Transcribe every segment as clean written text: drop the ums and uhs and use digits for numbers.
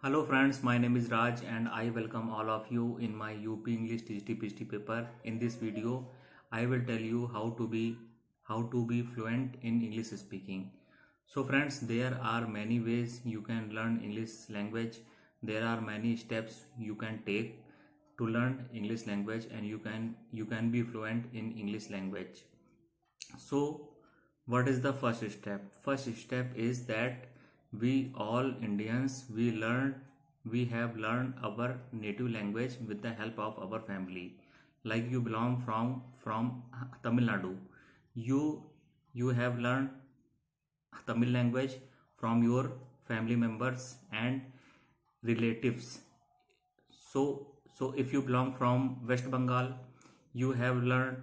Hello friends, my name is Raj and I welcome all of you in my UP English TGT paper. In this video, I will tell you how to be fluent in English speaking. So friends, there are many ways you can learn English language. There are many steps you can take to learn English language and you can be fluent in English language. So, what is the first step? First step is that we all Indians we have learned our native language with the help of our family. Like you belong from Tamil Nadu, you you have learned Tamil language from your family members and relatives. So if you belong from West Bengal, you have learned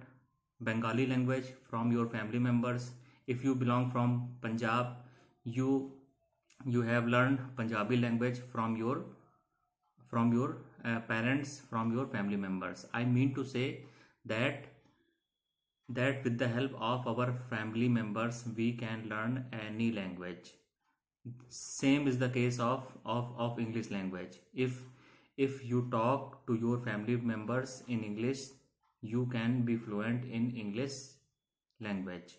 Bengali language from your family members. If you belong from Punjab, you you have learned Punjabi language from your parents, from your family members. I mean to say that with the help of our family members we can learn any language. Same is the case of English language. If you talk to your family members in English, you can be fluent in English language.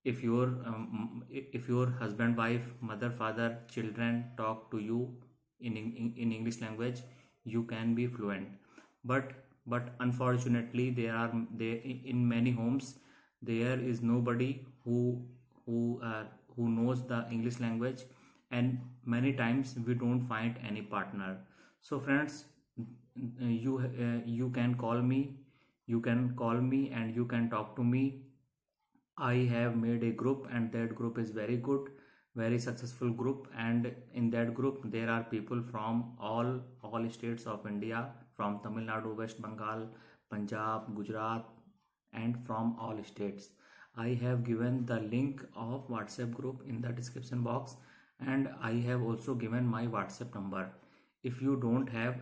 If your husband, wife, mother, father, children talk to you in English language, you can be fluent. But unfortunately there in many homes there is nobody who uh, who knows the English language, and many times we don't find any partner. So friends, you can call me and you can talk to me. I have made a group and that group is very good, very successful group, and in that group there are people from all states of India, from Tamil Nadu, West Bengal, Punjab, Gujarat, and from all states. I have given the link of WhatsApp group in the description box, and I have also given my WhatsApp number. If you don't have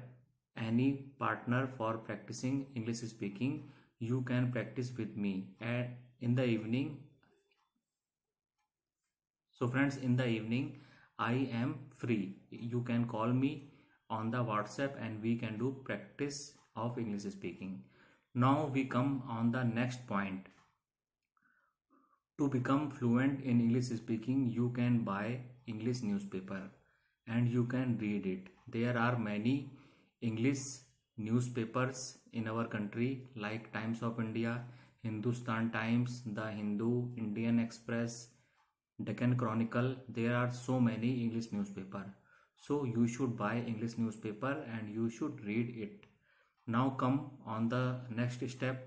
any partner for practicing English speaking, you can practice with me and in the evening. So friends, in the evening I am free. You can call me on the WhatsApp and we can do practice of English speaking. Now we come on the next point. To become fluent in English speaking, you can buy English newspaper and you can read it. There are many English newspapers in our country like Times of India, Hindustan Times, The Hindu, Indian Express, Deccan Chronicle. There are so many English newspaper. So you should buy English newspaper and you should read it. Now come on the next step.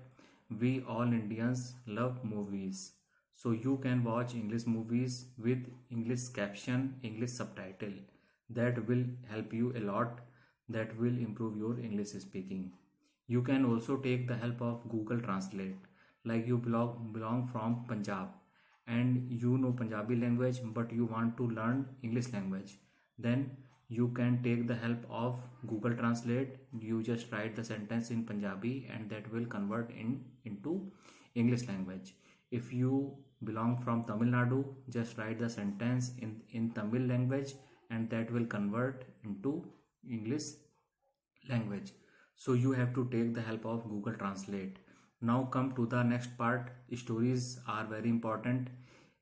We all Indians love movies. So you can watch English movies with English caption, English subtitle. That will help you a lot. That will improve your English speaking. You can also take the help of Google Translate. Like you belong from Punjab and you know Punjabi language but you want to learn English language, then you can take the help of Google Translate. You just write the sentence in Punjabi and that will convert into English language. If you belong from Tamil Nadu, just write the sentence in Tamil language and that will convert into English language. So you have to take the help of Google Translate. Now come to the next part. Stories are very important.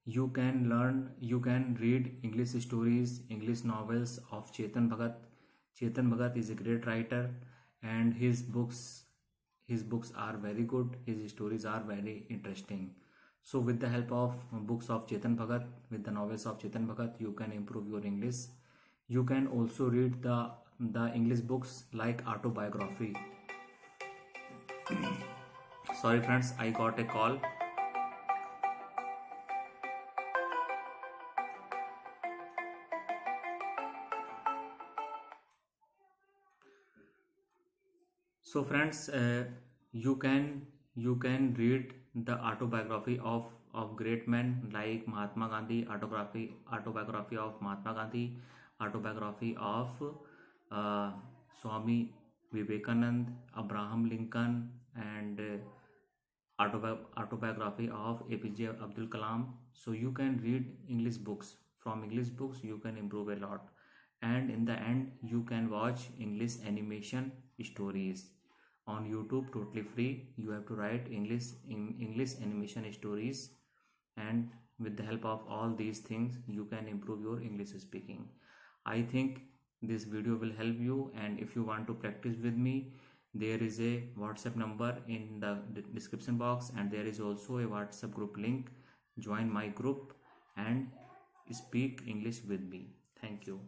You can read English stories, English novels of Chetan Bhagat. Chetan Bhagat is a great writer and his books are very good. His stories are very interesting. So with the help of books of Chetan Bhagat, with the novels of Chetan Bhagat, you can improve your English. You can also read the English books like autobiography. Sorry friends, I got a call. So friends, you can read the autobiography of great men like Mahatma Gandhi, autobiography of Mahatma Gandhi, autobiography of uh, Swami Vivekanand, Abraham Lincoln, and autobiography of APJ Abdul Kalam. So you can read English books. From English books you can improve a lot. and in the end you can watch English animation stories on YouTube totally free. You have to write English animation stories, and with the help of all these things you can improve your English speaking. I think this video will help you, and if you want to practice with me, there is a WhatsApp number in the description box, and there is also a WhatsApp group link. Join my group and speak English with me. Thank you.